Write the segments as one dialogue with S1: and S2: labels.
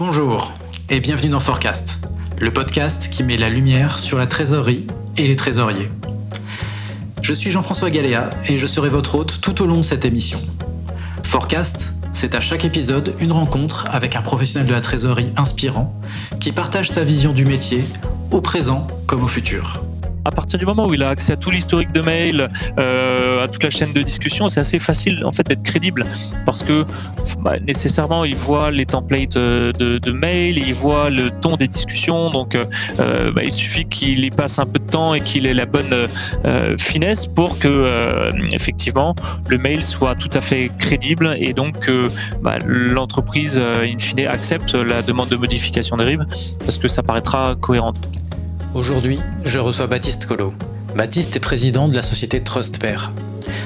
S1: Bonjour et bienvenue dans Forecast, le podcast qui met la lumière sur la trésorerie et les trésoriers. Je suis Jean-François Galéa et je serai votre hôte tout au long de cette émission. Forecast, c'est à chaque épisode une rencontre avec un professionnel de la trésorerie inspirant qui partage sa vision du métier au présent comme au futur.
S2: À partir du moment où il a accès à tout l'historique de mail, à toute la chaîne de discussion, c'est assez facile en fait d'être crédible parce que nécessairement il voit les templates de mail, il voit le ton des discussions, donc il suffit qu'il y passe un peu de temps et qu'il ait la bonne finesse pour que effectivement le mail soit tout à fait crédible et donc que l'entreprise in fine accepte la demande de modification des RIB parce que ça paraîtra cohérent.
S1: Aujourd'hui, je reçois Baptiste Collot. Baptiste est président de la société TrustPair.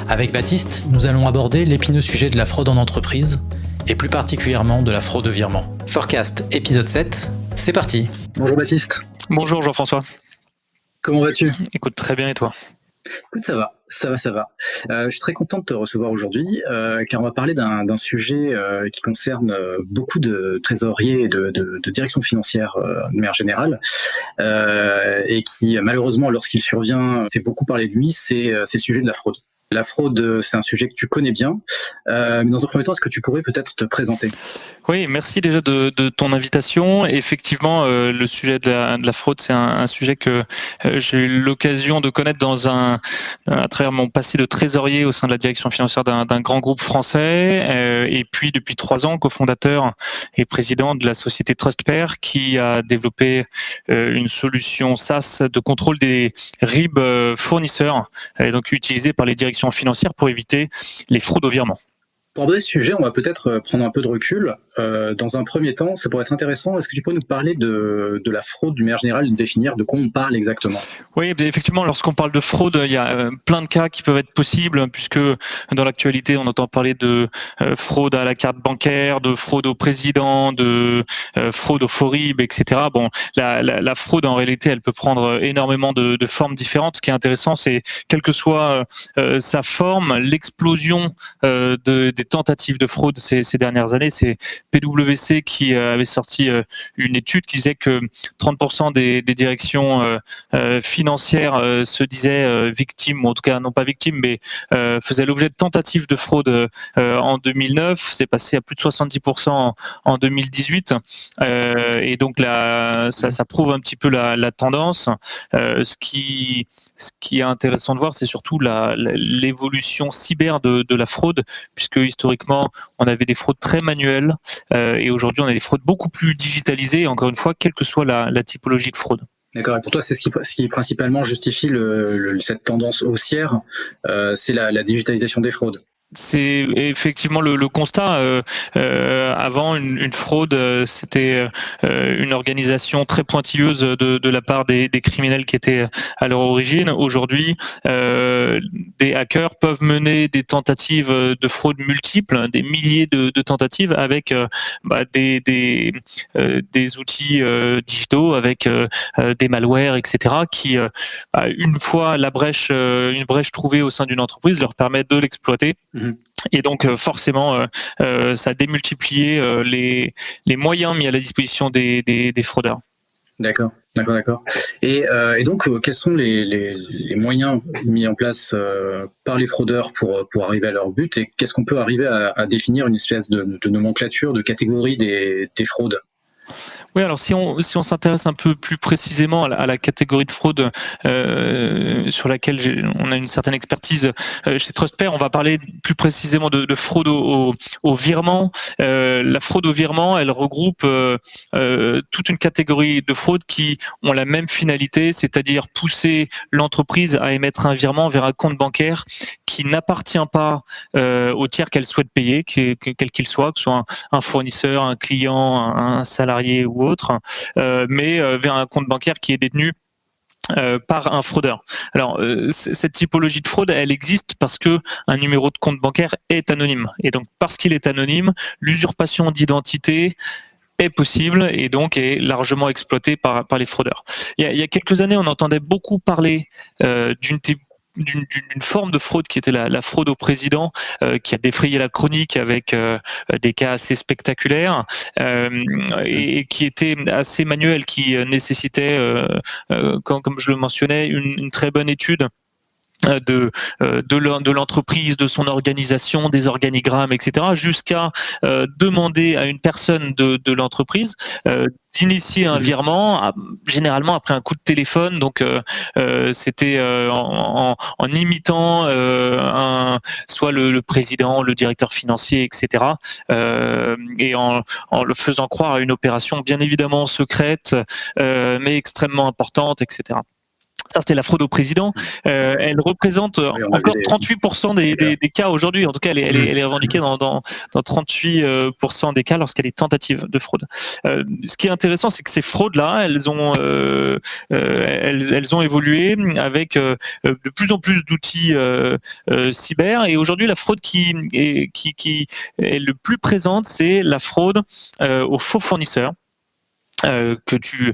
S1: Avec Baptiste, nous allons aborder l'épineux sujet de la fraude en entreprise, et plus particulièrement de la fraude au virement. Forecast épisode 7, c'est parti. Bonjour Baptiste.
S2: Bonjour Jean-François.
S1: Comment vas-tu ?
S2: Écoute, très bien et toi ?
S1: Écoute, ça va. Je suis très content de te recevoir aujourd'hui, car on va parler d'un sujet qui concerne beaucoup de trésoriers et de direction financière de manière générale, et qui malheureusement, lorsqu'il survient, fait beaucoup parler de lui, c'est le sujet de la fraude. La fraude, c'est un sujet que tu connais bien, mais dans un premier temps, est-ce que tu pourrais peut-être te présenter ?
S2: Oui, merci déjà de ton invitation. Effectivement, le sujet de la fraude, c'est un sujet que j'ai eu l'occasion de connaître à travers mon passé de trésorier au sein de la direction financière d'un grand groupe français, et puis depuis 3 ans, cofondateur et président de la société TrustPair, qui a développé une solution SaaS de contrôle des RIB fournisseurs, et donc utilisée par les directions financières pour éviter les fraudes au virement.
S1: Pour aborder ce sujet, on va peut-être prendre un peu de recul. Dans un premier temps, ça pourrait être intéressant. Est-ce que tu pourrais nous parler de la fraude d'une manière générale, de définir de quoi on parle exactement ?
S2: Oui, effectivement, lorsqu'on parle de fraude, il y a plein de cas qui peuvent être possibles, puisque dans l'actualité, on entend parler de fraude à la carte bancaire, de fraude au président, de fraude au FORIB, etc. Bon, la fraude, en réalité, elle peut prendre énormément de formes différentes. Ce qui est intéressant, c'est, quelle que soit sa forme, l'explosion des tentatives de fraude ces dernières années. C'est PwC qui avait sorti une étude qui disait que 30% des directions financières se disaient victimes, ou en tout cas non pas victimes, mais faisaient l'objet de tentatives de fraude en 2009. C'est passé à plus de 70% en 2018. Et donc ça prouve un petit peu la tendance. Ce qui est intéressant de voir, c'est surtout l'évolution cyber de la fraude, puisque historiquement, on avait des fraudes très manuelles et aujourd'hui, on a des fraudes beaucoup plus digitalisées, encore une fois, quelle que soit la typologie de fraude.
S1: D'accord. Et pour toi, c'est ce qui principalement justifie cette tendance haussière, c'est la digitalisation des fraudes.
S2: C'est effectivement le constat. Avant, une fraude, c'était une organisation très pointilleuse de la part des criminels qui étaient à leur origine. Aujourd'hui, des hackers peuvent mener des tentatives de fraude multiples, des milliers de tentatives avec des outils digitaux, avec des malwares, etc., qui, une fois une brèche trouvée au sein d'une entreprise, leur permettent de l'exploiter. Et donc forcément, ça a démultiplié les moyens mis à la disposition des fraudeurs.
S1: D'accord. Et donc, quels sont les moyens mis en place par les fraudeurs pour arriver à leur but, et qu'est-ce qu'on peut arriver à définir une espèce de nomenclature, de catégorie des fraudes ?
S2: Oui, alors si on s'intéresse un peu plus précisément à la catégorie de fraude sur laquelle on a une certaine expertise chez TrustPair, on va parler plus précisément de fraude au virement. La fraude au virement, elle regroupe toute une catégorie de fraudes qui ont la même finalité, c'est-à-dire pousser l'entreprise à émettre un virement vers un compte bancaire qui n'appartient pas au tiers qu'elle souhaite payer, quel qu'il soit, que ce soit un fournisseur, un client, un salarié ou autre, mais vers un compte bancaire qui est détenu par un fraudeur. Alors, cette typologie de fraude, elle existe parce que un numéro de compte bancaire est anonyme. Et donc, parce qu'il est anonyme, l'usurpation d'identité est possible et donc est largement exploitée par les fraudeurs. Il y a quelques années, on entendait beaucoup parler d'une d'une forme de fraude qui était la fraude au président, qui a défrayé la chronique avec des cas assez spectaculaires et qui était assez manuel, qui nécessitait, comme je le mentionnais, une très bonne étude de l'entreprise, de son organisation, des organigrammes, etc., jusqu'à demander à une personne de l'entreprise d'initier un virement, généralement après un coup de téléphone. Donc c'était en imitant soit le président, le directeur financier, etc., et en le faisant croire à une opération bien évidemment secrète, mais extrêmement importante, etc. Ça, c'était la fraude au président. Elle représente encore 38% des cas aujourd'hui. En tout cas, elle est revendiquée dans 38% des cas lorsqu'elle est tentative de fraude. Ce qui est intéressant, c'est que ces fraudes-là, elles ont évolué avec de plus en plus d'outils cyber. Et aujourd'hui, la fraude qui est le plus présente, c'est la fraude aux faux fournisseurs. Que tu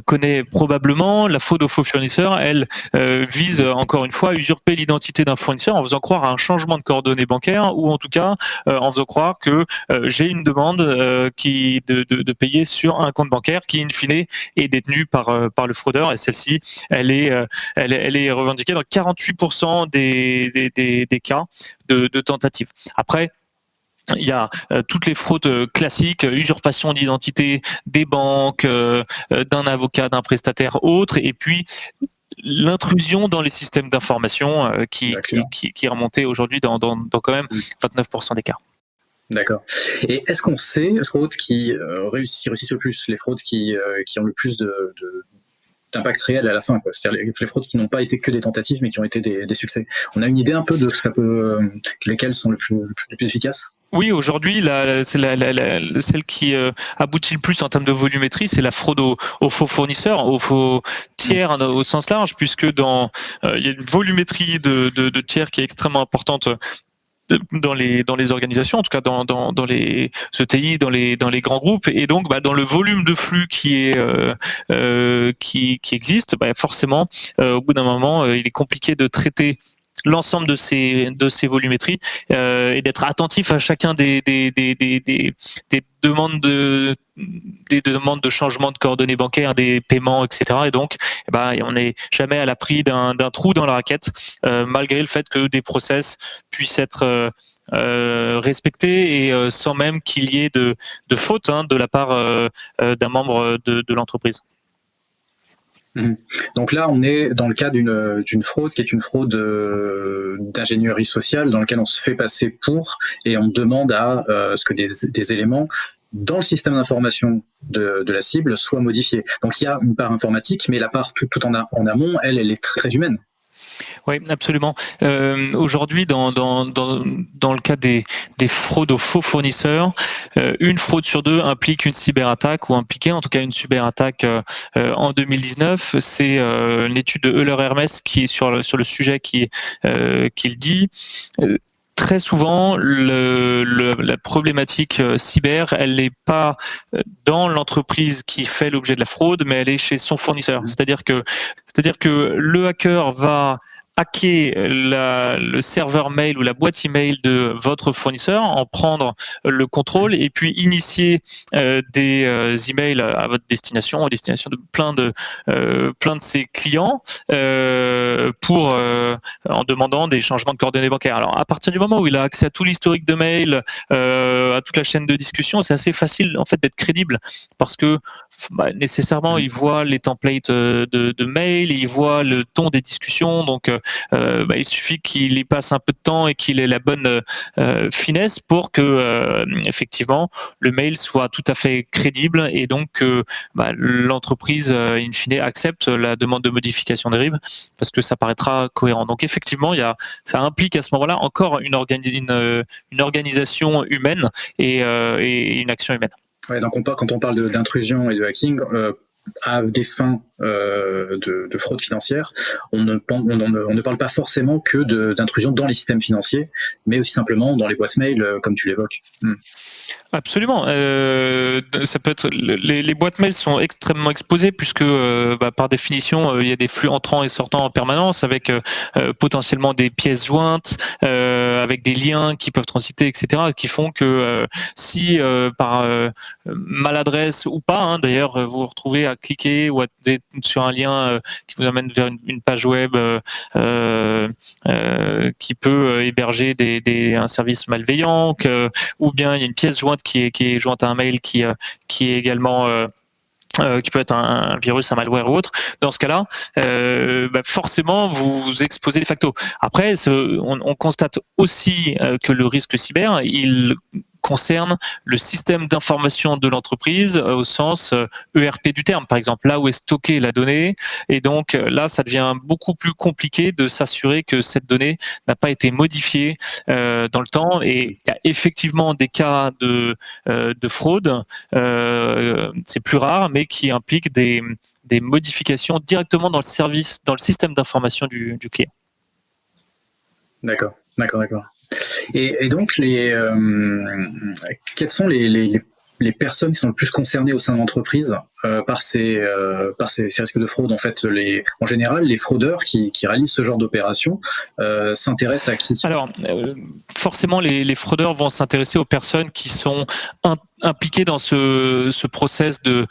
S2: connais probablement. La fraude aux faux fournisseurs, elle vise encore une fois à usurper l'identité d'un fournisseur en faisant croire à un changement de coordonnées bancaires ou en tout cas en faisant croire que j'ai une demande de payer sur un compte bancaire qui in fine est détenu par le fraudeur, et celle-ci elle est revendiquée dans 48% des cas de tentative. Après, il y a toutes les fraudes classiques, usurpation d'identité des banques, d'un avocat, d'un prestataire autre, et puis l'intrusion dans les systèmes d'information qui est remontée aujourd'hui dans quand même 29% des cas.
S1: D'accord. Et est-ce qu'on sait, fraudes qui réussissent le plus, les fraudes qui ont le plus d'impact réel à la fin, quoi. C'est-à-dire les fraudes qui n'ont pas été que des tentatives mais qui ont été des succès. On a une idée un peu de ce que ça peut, lesquelles sont les plus efficaces?
S2: Oui, aujourd'hui, celle qui aboutit le plus en termes de volumétrie, c'est la fraude aux faux fournisseurs, aux faux tiers au sens large, puisque il y a une volumétrie de tiers qui est extrêmement importante dans les organisations, en tout cas dans les ETI, dans les grands groupes, et donc dans le volume de flux qui existe, forcément, au bout d'un moment, il est compliqué de traiter l'ensemble de ces volumétries et d'être attentif à chacun des demandes de changement de coordonnées bancaires, des paiements, etc. Et donc, on n'est jamais à l'abri d'un trou dans la raquette, malgré le fait que des process puissent être respectés et sans même qu'il y ait de faute de la part d'un membre de l'entreprise.
S1: Donc là, on est dans le cas d'une fraude qui est une fraude d'ingénierie sociale, dans laquelle on se fait passer pour et on demande à ce que des éléments dans le système d'information de la cible soient modifiés. Donc il y a une part informatique, mais la part tout en amont, elle est très, très humaine.
S2: Oui, absolument. Aujourd'hui, dans le cas des fraudes aux faux fournisseurs, une fraude sur deux implique une cyberattaque ou impliquait en tout cas une cyberattaque en 2019. C'est une étude de Euler-Hermes qui est sur le sujet qui le dit. Très souvent, la problématique cyber, elle n'est pas dans l'entreprise qui fait l'objet de la fraude, mais elle est chez son fournisseur. C'est-à-dire que le hacker va hacker le serveur mail ou la boîte email de votre fournisseur, en prendre le contrôle et puis initier des emails à votre destination, à destination de plein de ses clients en demandant des changements de coordonnées bancaires. Alors à partir du moment où il a accès à tout l'historique de mail, à toute la chaîne de discussion, c'est assez facile en fait d'être crédible parce que nécessairement il voit les templates de mail, il voit le ton des discussions, donc il suffit qu'il y passe un peu de temps et qu'il ait la bonne finesse pour que effectivement le mail soit tout à fait crédible et donc que l'entreprise in fine accepte la demande de modification des RIB parce que ça paraîtra cohérent. Donc effectivement, ça implique à ce moment-là encore une organisation humaine et une action humaine.
S1: Ouais, donc quand on parle d'intrusion et de hacking, à des fins de fraude financière, on ne parle pas forcément que d'intrusion dans les systèmes financiers, mais aussi simplement dans les boîtes mail, comme tu l'évoques.
S2: Absolument. Ça peut être les boîtes mail sont extrêmement exposées puisque par définition il y a des flux entrants et sortants en permanence avec potentiellement des pièces jointes, avec des liens qui peuvent transiter, etc. qui font que si par maladresse ou pas, d'ailleurs vous vous retrouvez à cliquer ou sur un lien qui vous amène vers une page web qui peut héberger un service malveillant, ou bien il y a une pièce jointe qui est jointe à un mail qui est également qui peut être un virus, un malware ou autre. Dans ce cas-là, forcément, vous vous exposez de facto. Après, on constate aussi que le risque cyber, il concerne le système d'information de l'entreprise au sens ERP du terme, par exemple, là où est stockée la donnée. Et donc là, ça devient beaucoup plus compliqué de s'assurer que cette donnée n'a pas été modifiée dans le temps. Et il y a effectivement des cas de fraude, c'est plus rare, mais qui impliquent des modifications directement dans le système d'information du client.
S1: D'accord. Et donc, quelles sont les personnes qui sont le plus concernées au sein de l'entreprise par ces risques de fraude? En fait, en général, les fraudeurs qui réalisent ce genre d'opération s'intéressent à qui?
S2: Alors, forcément, les fraudeurs vont s'intéresser aux personnes qui sont impliquées dans ce process de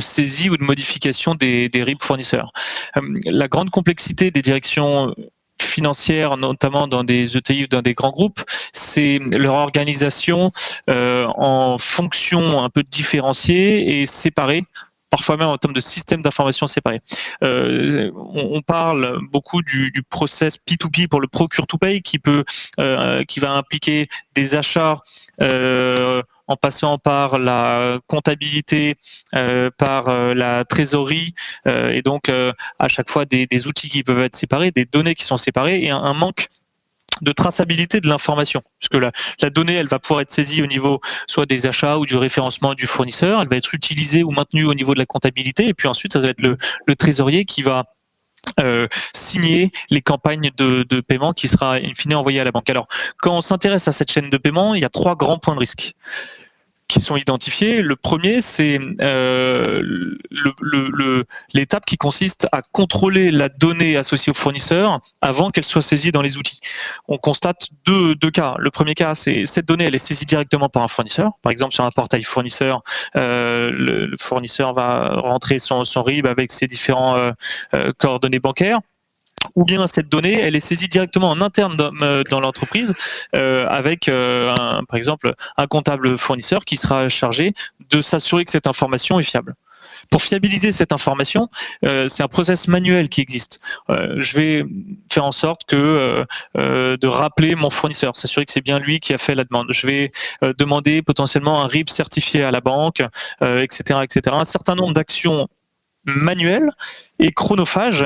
S2: saisie ou de modification des RIB fournisseurs. La grande complexité des directions financières, notamment dans des ETI ou dans des grands groupes, c'est leur organisation en fonctions un peu différenciées et séparées, parfois même en termes de système d'information séparés. On parle beaucoup du process P2P pour le procure-to-pay qui va impliquer des achats en passant par la comptabilité, par la trésorerie, et donc à chaque fois des outils qui peuvent être séparés, des données qui sont séparées et un manque de traçabilité de l'information, puisque la donnée, elle va pouvoir être saisie au niveau soit des achats ou du référencement du fournisseur, elle va être utilisée ou maintenue au niveau de la comptabilité, et puis ensuite, ça va être le trésorier qui va signer les campagnes de paiement qui sera in fine envoyée à la banque. Alors, quand on s'intéresse à cette chaîne de paiement, il y a 3 grands points de risque qui sont identifiés. Le premier, c'est l'étape qui consiste à contrôler la donnée associée au fournisseur avant qu'elle soit saisie dans les outils. On constate deux cas. Le premier cas, c'est cette donnée, elle est saisie directement par un fournisseur. Par exemple, sur un portail fournisseur, le fournisseur va rentrer son RIB avec ses différents coordonnées bancaires. Ou bien cette donnée, elle est saisie directement en interne dans l'entreprise avec, par exemple, un comptable fournisseur qui sera chargé de s'assurer que cette information est fiable. Pour fiabiliser cette information, c'est un process manuel qui existe. Je vais faire en sorte de rappeler mon fournisseur, s'assurer que c'est bien lui qui a fait la demande. Je vais demander potentiellement un RIB certifié à la banque, etc., etc. Un certain nombre d'actions manuel et chronophage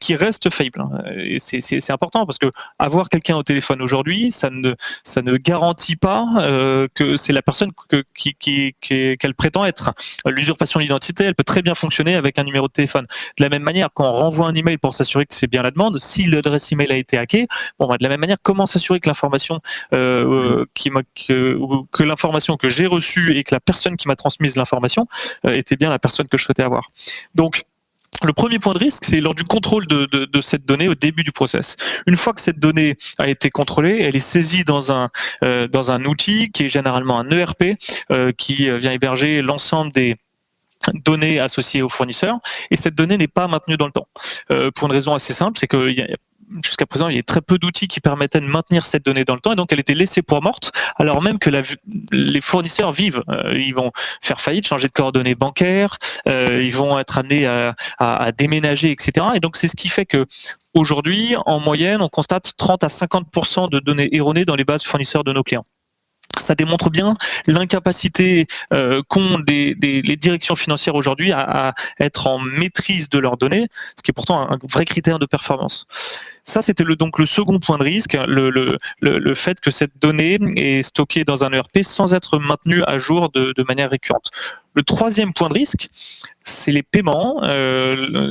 S2: qui reste faillible. Et c'est important parce que avoir quelqu'un au téléphone aujourd'hui, ça ne garantit pas que c'est la personne qu'elle prétend être. L'usurpation d'identité, elle peut très bien fonctionner avec un numéro de téléphone. De la même manière, quand on renvoie un email pour s'assurer que c'est bien la demande, si l'adresse email a été hackée, de la même manière, comment s'assurer que l'information que l'information que j'ai reçue et que la personne qui m'a transmise l'information était bien la personne que je souhaitais avoir. Donc, le premier point de risque, c'est lors du contrôle de cette donnée au début du process. Une fois que cette donnée a été contrôlée, elle est saisie dans un outil qui est généralement un ERP qui vient héberger l'ensemble des données associées au fournisseur, et cette donnée n'est pas maintenue dans le temps. Pour une raison assez simple, c'est que jusqu'à présent, il y a très peu d'outils qui permettaient de maintenir cette donnée dans le temps, et donc elle était laissée pour morte, alors même que les fournisseurs vivent. Ils vont faire faillite, changer de coordonnées bancaires, ils vont être amenés à déménager, etc. Et donc c'est ce qui fait que aujourd'hui, en moyenne, on constate 30 à 50% de données erronées dans les bases fournisseurs de nos clients. Ça démontre bien l'incapacité qu'ont les directions financières aujourd'hui à être en maîtrise de leurs données, ce qui est pourtant un vrai critère de performance. Ça, c'était donc le second point de risque, le fait que cette donnée est stockée dans un ERP sans être maintenue à jour de manière récurrente. Le troisième point de risque, c'est les paiements,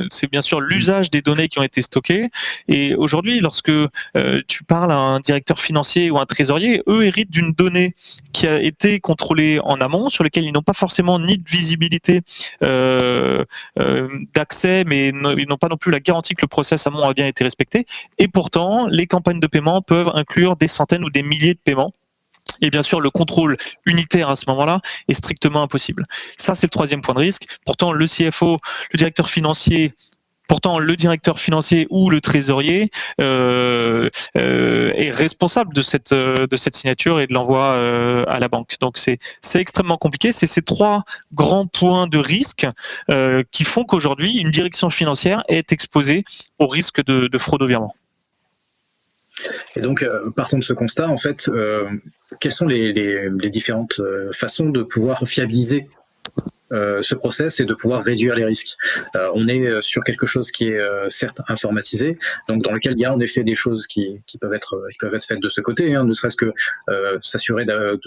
S2: c'est bien sûr l'usage des données qui ont été stockées. Et aujourd'hui, lorsque tu parles à un directeur financier ou un trésorier, eux héritent d'une donnée qui a été contrôlée en amont, sur laquelle ils n'ont pas forcément ni de visibilité d'accès, mais ils n'ont pas non plus la garantie que le process amont a bien été respecté. Et pourtant, les campagnes de paiement peuvent inclure des centaines ou des milliers de paiements. Et bien sûr, le contrôle unitaire à ce moment-là est strictement impossible. Ça, c'est le troisième point de risque. Pourtant, le CFO, le directeur financier ou le trésorier est responsable de cette signature et de l'envoi à la banque. Donc, c'est extrêmement compliqué. C'est ces trois grands points de risque qui font qu'aujourd'hui, une direction financière est exposée au risque de fraude au virement.
S1: Et donc, partant de ce constat, en fait, quelles sont les différentes façons de pouvoir fiabiliser ce process et de pouvoir réduire les risques? On est sur quelque chose qui est certes informatisé, donc dans lequel il y a en effet des choses qui peuvent être faites de ce côté, ne serait-ce que s'assurer de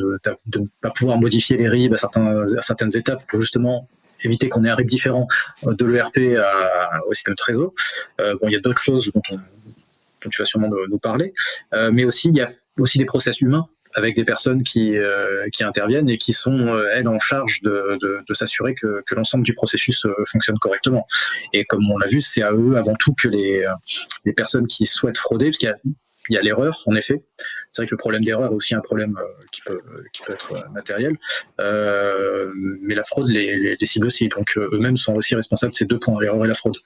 S1: ne pas pouvoir modifier les RIB à certaines étapes pour justement éviter qu'on ait un RIB différent de l'ERP au système Trésor. Il y a d'autres choses dont tu vas sûrement nous parler, mais aussi il y a aussi des process humains avec des personnes qui interviennent et qui sont elles en charge de s'assurer que l'ensemble du processus fonctionne correctement. Et comme on l'a vu, c'est à eux avant tout que les personnes qui souhaitent frauder, parce qu'il y a l'erreur en effet. C'est vrai que le problème d'erreur est aussi un problème qui peut être matériel, mais la fraude les cible aussi. Donc eux-mêmes sont aussi responsables de ces deux points, l'erreur et la fraude.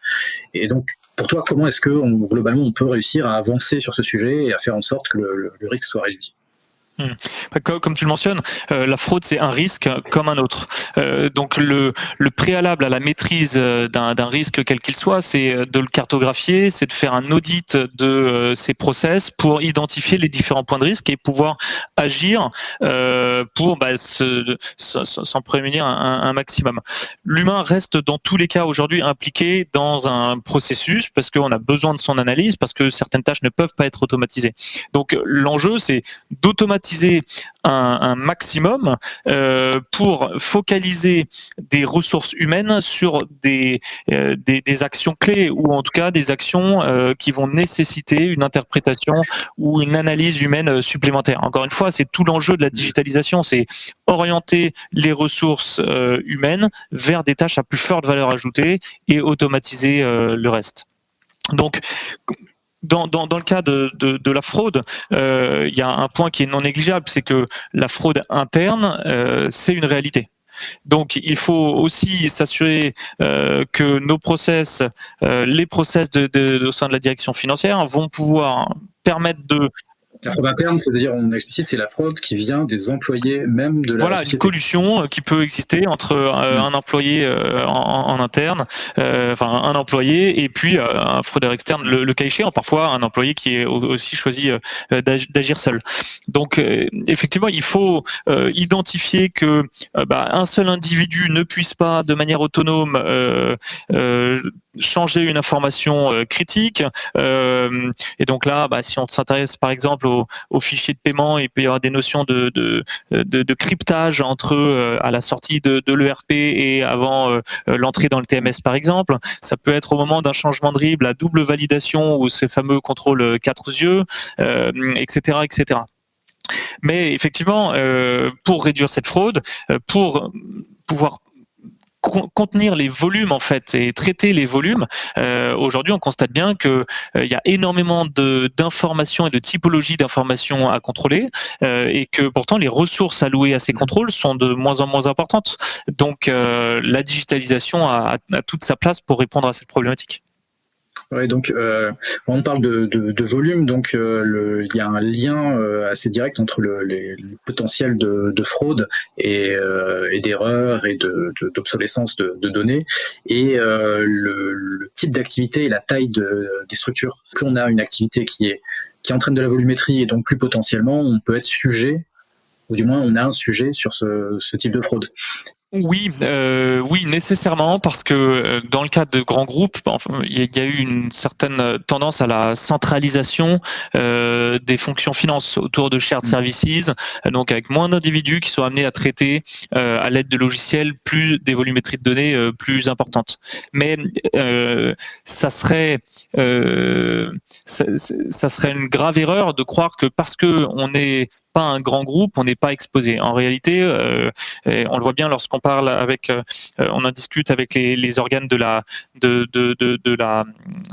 S1: Et donc pour toi, comment est-ce que globalement on peut réussir à avancer sur ce sujet et à faire en sorte que le risque soit réduit?
S2: Comme tu le mentionnes, la fraude, c'est un risque comme un autre. Donc le préalable à la maîtrise d'un risque quel qu'il soit, c'est de le cartographier, c'est de faire un audit de ces process pour identifier les différents points de risque et pouvoir agir pour s'en prémunir un maximum. L'humain reste dans tous les cas aujourd'hui impliqué dans un processus parce qu'on a besoin de son analyse, parce que certaines tâches ne peuvent pas être automatisées. Donc l'enjeu, c'est d'automatiser un maximum pour focaliser des ressources humaines sur des actions clés ou en tout cas des actions qui vont nécessiter une interprétation ou une analyse humaine supplémentaire. Encore une fois, c'est tout l'enjeu de la digitalisation, c'est orienter les ressources humaines vers des tâches à plus forte valeur ajoutée et automatiser le reste. Donc, dans le cas de la fraude, il y a un point qui est non négligeable, c'est que la fraude interne, c'est une réalité. Donc, il faut aussi s'assurer que nos process, les process au sein de la direction financière vont pouvoir permettre de...
S1: La fraude interne, c'est-à-dire, on explicite, c'est la fraude qui vient des employés même de la société.
S2: Une collusion qui peut exister entre un employé en interne, un employé et puis un fraudeur externe, le cas échéant, parfois un employé qui est aussi choisi d'agir seul. Donc, effectivement, il faut identifier que un seul individu ne puisse pas, de manière autonome, changer une information critique. Et donc là, si on s'intéresse par exemple au fichier de paiement, il peut y avoir des notions de cryptage entre à la sortie de l'ERP et avant l'entrée dans le TMS par exemple. Ça peut être au moment d'un changement de RIB, la double validation ou ces fameux contrôles 4 yeux, etc., etc. Mais effectivement, pour réduire cette fraude, pour pouvoir contenir les volumes en fait et traiter les volumes, aujourd'hui on constate bien que il y a énormément d'informations et de typologies d'informations à contrôler et que pourtant les ressources allouées à ces contrôles sont de moins en moins importantes. Donc la digitalisation a toute sa place pour répondre à cette problématique.
S1: Ouais, donc on parle de volume, donc il y a un lien assez direct entre les potentiels de fraude et d'erreurs et d'obsolescence de données et le type d'activité et la taille des structures. Plus on a une activité qui entraîne de la volumétrie et donc plus potentiellement on peut être sujet, ou du moins on a un sujet sur ce type de fraude.
S2: Oui, nécessairement, parce que dans le cadre de grands groupes, enfin, il y a eu une certaine tendance à la centralisation des fonctions finance autour de shared services, donc avec moins d'individus qui sont amenés à traiter à l'aide de logiciels plus des volumétries de données plus importantes. Mais ça serait ça serait une grave erreur de croire que parce que on n'est pas un grand groupe, on n'est pas exposé. En réalité, et on le voit bien lorsqu'on parle avec, on en discute avec les organes de la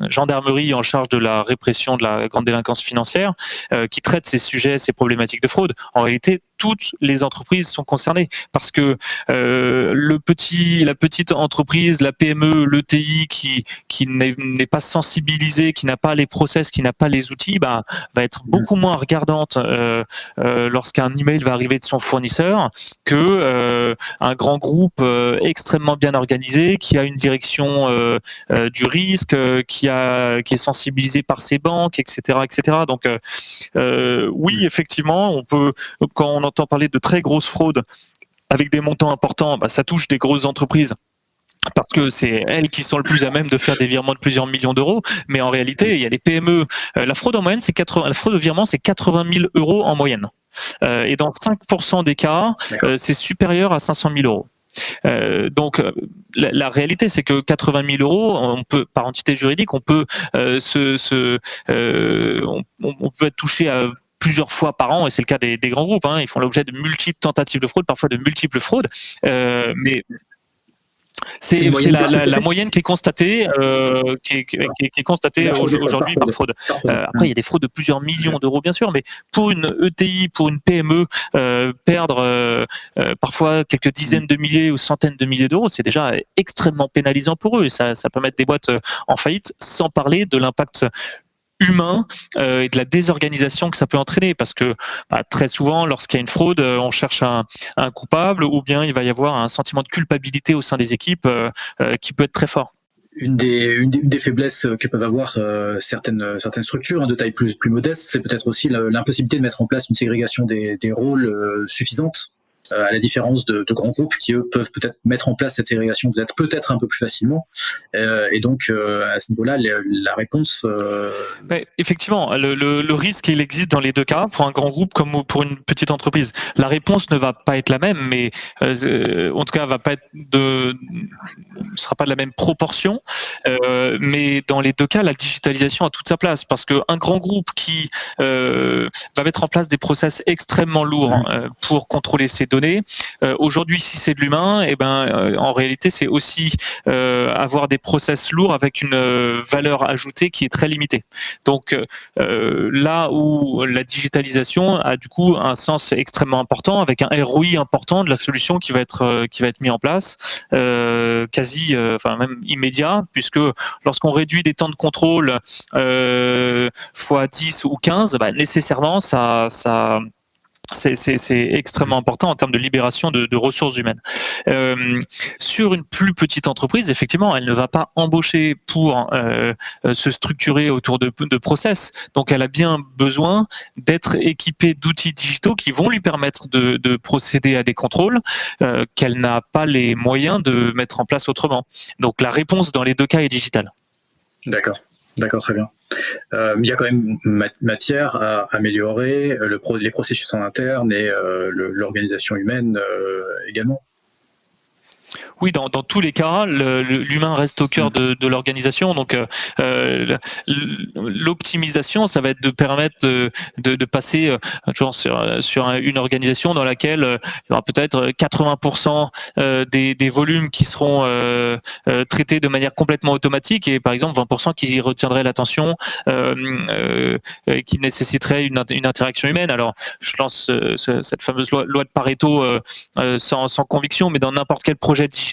S2: gendarmerie en charge de la répression de la grande délinquance financière, qui traite ces sujets, ces problématiques de fraude. En réalité, toutes les entreprises sont concernées parce que la petite entreprise, la PME, l'ETI qui n'est pas sensibilisée, qui n'a pas les process, qui n'a pas les outils, va être beaucoup moins regardante lorsqu'un email va arriver de son fournisseur que un grand groupe extrêmement bien organisé qui a une direction du risque, qui est sensibilisé par ses banques, etc., etc. Donc oui, effectivement, on peut, quand on entend parler de très grosses fraudes avec des montants importants, ça touche des grosses entreprises parce que c'est elles qui sont le plus à même de faire des virements de plusieurs millions d'euros. Mais en réalité, il y a des PME. La fraude en moyenne, la fraude au virement, c'est 80 000 euros en moyenne. Et dans 5% des cas, c'est supérieur à 500 000 euros. Donc la réalité, c'est que 80 000 euros, on peut, par entité juridique, on peut on peut être touché à plusieurs fois par an, et c'est le cas des grands groupes. Ils font l'objet de multiples tentatives de fraude, parfois de multiples fraudes. Mais c'est la moyenne qui est constatée, qui est constatée aujourd'hui par fraude. Après, il y a des fraudes de plusieurs millions d'euros, bien sûr, mais pour une ETI, pour une PME, perdre parfois quelques dizaines de milliers ou centaines de milliers d'euros, c'est déjà extrêmement pénalisant pour eux. Et ça peut mettre des boîtes en faillite, sans parler de l'impact humain et de la désorganisation que ça peut entraîner, parce que très souvent, lorsqu'il y a une fraude, on cherche un coupable, ou bien il va y avoir un sentiment de culpabilité au sein des équipes qui peut être très fort.
S1: Une des faiblesses que peuvent avoir certaines structures de taille plus modeste, c'est peut-être aussi l'impossibilité de mettre en place une ségrégation des rôles suffisante, à la différence de grands groupes qui, eux, peuvent peut-être mettre en place cette ségrégation peut-être un peu plus facilement. Et donc, à ce niveau-là, la réponse...
S2: Mais effectivement, le risque, il existe dans les deux cas, pour un grand groupe comme pour une petite entreprise. La réponse ne va pas être la même, mais en tout cas, ne sera pas de la même proportion. Mais dans les deux cas, la digitalisation a toute sa place, parce qu'un grand groupe qui va mettre en place des process extrêmement lourds pour contrôler ses données, aujourd'hui, si c'est de l'humain, en réalité, c'est aussi avoir des process lourds avec une valeur ajoutée qui est très limitée. Donc là où la digitalisation a du coup un sens extrêmement important, avec un ROI important de la solution qui va être mis en place, même immédiat, puisque lorsqu'on réduit des temps de contrôle fois 10 ou 15, nécessairement c'est extrêmement important en termes de libération de ressources humaines. Sur une plus petite entreprise, effectivement, elle ne va pas embaucher pour se structurer autour de process. Donc, elle a bien besoin d'être équipée d'outils digitaux qui vont lui permettre de procéder à des contrôles qu'elle n'a pas les moyens de mettre en place autrement. Donc, la réponse dans les deux cas est digitale.
S1: D'accord, très bien. Il y a quand même matière à améliorer les processus en interne et l'organisation humaine également.
S2: Oui, dans tous les cas, l'humain reste au cœur de l'organisation. Donc, l'optimisation, ça va être de permettre de passer toujours sur une organisation dans laquelle il y aura peut-être 80% des volumes qui seront traités de manière complètement automatique, et par exemple 20% qui retiendraient l'attention, qui nécessiterait une interaction humaine. Alors, je lance cette fameuse loi de Pareto sans conviction, mais dans n'importe quel projet digital,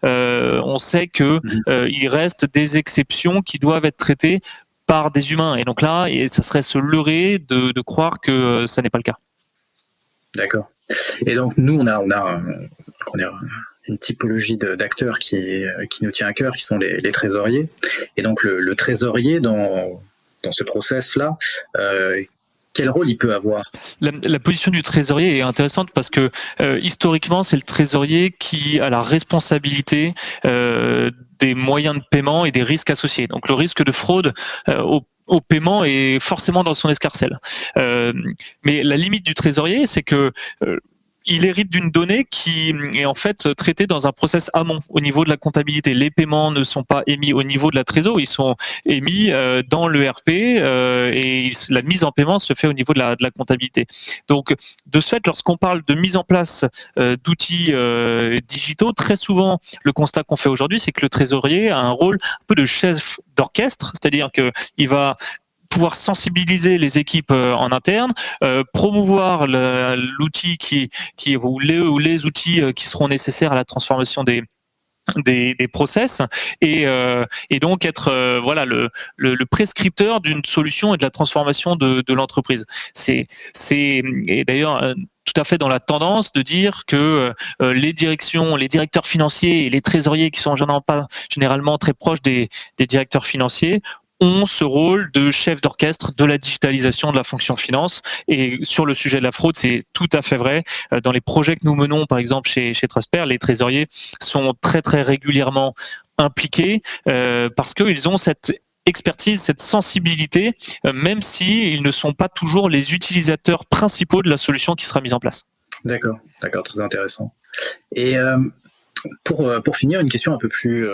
S2: on sait que il reste des exceptions qui doivent être traitées par des humains. Et donc là, ça serait se leurrer de croire que ça n'est pas le cas.
S1: D'accord. Et donc nous, on a une typologie d'acteurs qui nous tient à cœur, qui sont les trésoriers. Et donc le trésorier dans ce process-là, quel rôle il peut avoir?
S2: La position du trésorier est intéressante parce que historiquement, c'est le trésorier qui a la responsabilité des moyens de paiement et des risques associés. Donc le risque de fraude au paiement est forcément dans son escarcelle. Mais la limite du trésorier, c'est que il hérite d'une donnée qui est en fait traitée dans un process amont au niveau de la comptabilité. Les paiements ne sont pas émis au niveau de la trésor, ils sont émis dans l'ERP et la mise en paiement se fait au niveau de la comptabilité. Donc, de ce fait, lorsqu'on parle de mise en place d'outils digitaux, très souvent, le constat qu'on fait aujourd'hui, c'est que le trésorier a un rôle un peu de chef d'orchestre, c'est-à-dire qu'il va pouvoir sensibiliser les équipes en interne, promouvoir l'outil ou les outils qui seront nécessaires à la transformation des process et donc être voilà le prescripteur d'une solution et de la transformation de l'entreprise. C'est et d'ailleurs tout à fait dans la tendance de dire que les directeurs financiers et les trésoriers qui sont généralement très proches des directeurs financiers ont ce rôle de chef d'orchestre de la digitalisation de la fonction finance. Et sur le sujet de la fraude, c'est tout à fait vrai. Dans les projets que nous menons, par exemple chez Trustpère, les trésoriers sont très très régulièrement impliqués parce qu'ils ont cette expertise, cette sensibilité, même s'ils ne sont pas toujours les utilisateurs principaux de la solution qui sera mise en place.
S1: D'accord, très intéressant. Et pour finir, une question un peu plus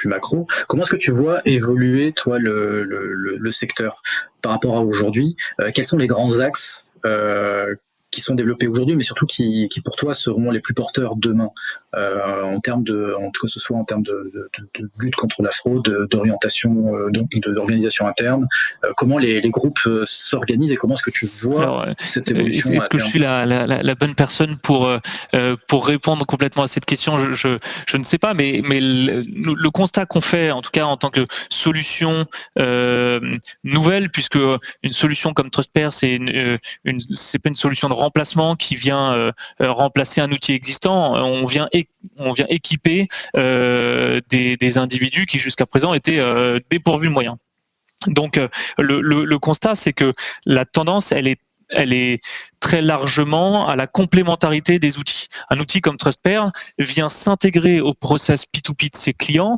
S1: macro. Comment est-ce que tu vois évoluer, toi, le secteur par rapport à aujourd'hui? Quels sont les grands axes qui sont développés aujourd'hui, mais surtout qui pour toi seront les plus porteurs demain, en termes que ce soit en termes de lutte contre la fraude, d'orientation, d'organisation interne, comment les groupes s'organisent et comment est-ce que tu vois cette évolution?
S2: Est-ce que je suis la bonne personne pour répondre complètement à cette question? Je ne sais pas, mais le constat qu'on fait, en tout cas en tant que solution nouvelle, puisque une solution comme Trustpère, c'est pas une solution de remplacement qui vient remplacer un outil existant. On vient équiper des individus qui jusqu'à présent étaient dépourvus de moyens. Donc le constat, c'est que la tendance, elle est très largement à la complémentarité des outils. Un outil comme Trustpère vient s'intégrer au process P2P de ses clients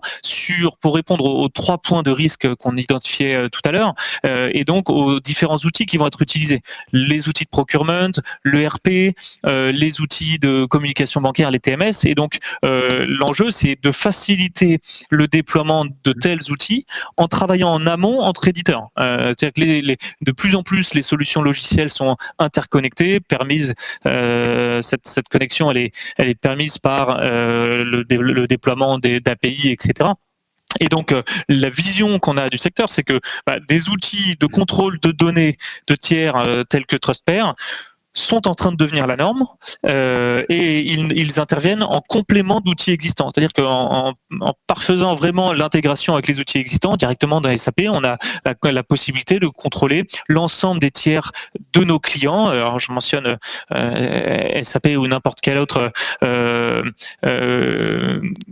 S2: pour répondre aux 3 points de risque qu'on identifiait tout à l'heure et donc aux différents outils qui vont être utilisés. Les outils de procurement, l'ERP, les outils de communication bancaire, les TMS. Et donc l'enjeu, c'est de faciliter le déploiement de tels outils en travaillant en amont entre éditeurs. C'est-à-dire que de plus en plus, les solutions logicielles sont interconnectées, permise, cette connexion, elle est permise par le déploiement d'API, etc. Et donc, la vision qu'on a du secteur, c'est que des outils de contrôle de données de tiers tels que Trustpère sont en train de devenir la norme et ils interviennent en complément d'outils existants. C'est-à-dire qu'en parfaisant vraiment l'intégration avec les outils existants directement dans SAP, on a la possibilité de contrôler l'ensemble des tiers de nos clients. Alors je mentionne SAP ou n'importe quel autre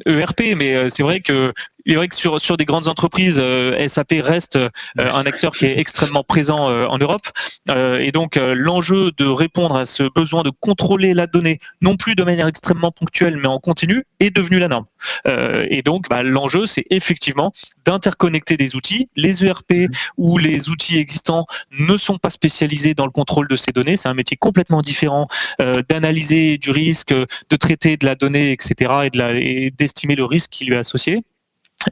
S2: ERP, mais c'est vrai que sur des grandes entreprises, SAP reste un acteur qui est extrêmement présent en Europe. Et donc, l'enjeu de répondre à ce besoin de contrôler la donnée, non plus de manière extrêmement ponctuelle, mais en continu, est devenu la norme. Et donc, l'enjeu, c'est effectivement d'interconnecter des outils. Les ERP ou les outils existants ne sont pas spécialisés dans le contrôle de ces données. C'est un métier complètement différent d'analyser du risque, de traiter de la donnée, etc., et d'estimer le risque qui lui est associé.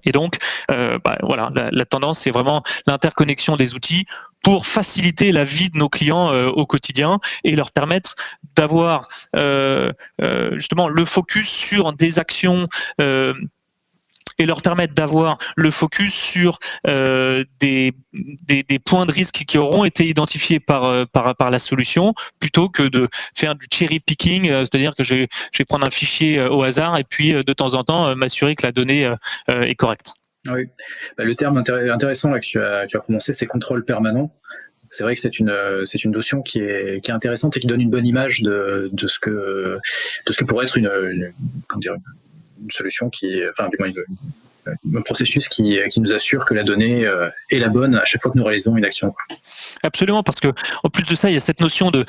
S2: Et donc, voilà, la tendance, c'est vraiment l'interconnexion des outils pour faciliter la vie de nos clients au quotidien et leur permettre d'avoir justement le focus sur des actions et leur permettre d'avoir le focus sur des points de risque qui auront été identifiés par la solution, plutôt que de faire du cherry picking, c'est-à-dire que je vais prendre un fichier au hasard et puis de temps en temps m'assurer que la donnée est correcte.
S1: Oui, le terme intéressant là, que tu as prononcé, c'est contrôle permanent. C'est vrai que c'est une notion qui est intéressante et qui donne une bonne image de ce que pourrait être une solution du moins un processus qui nous assure que la donnée est la bonne à chaque fois que nous réalisons une action.
S2: Absolument, parce que en plus de ça, il y a cette notion de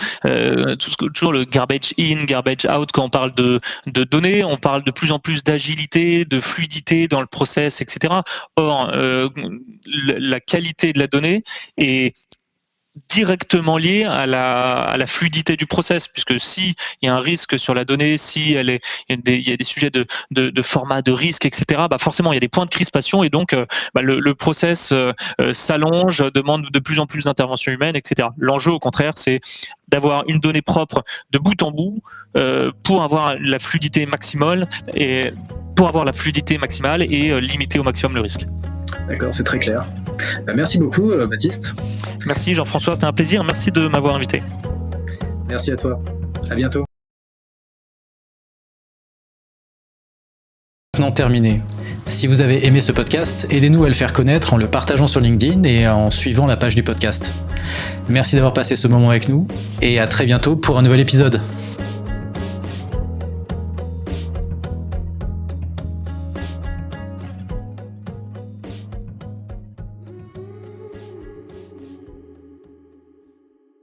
S2: toujours le garbage in, garbage out. Quand on parle de données, on parle de plus en plus d'agilité, de fluidité dans le process, etc. Or, la qualité de la donnée est directement liée à la fluidité du process, puisque si il y a un risque sur la donnée, si il y a des sujets de format, de risque, etc., forcément il y a des points de crispation et donc le process s'allonge, demande de plus en plus d'intervention humaine, etc. L'enjeu au contraire, c'est d'avoir une donnée propre de bout en bout pour avoir la fluidité maximale et limiter au maximum le risque.
S1: D'accord, c'est très clair. Merci beaucoup, Baptiste.
S2: Merci Jean-François, c'était un plaisir. Merci de m'avoir invité.
S1: Merci à toi. À bientôt.
S3: Maintenant terminé. Si vous avez aimé ce podcast, aidez-nous à le faire connaître en le partageant sur LinkedIn et en suivant la page du podcast. Merci d'avoir passé ce moment avec nous et à très bientôt pour un nouvel épisode.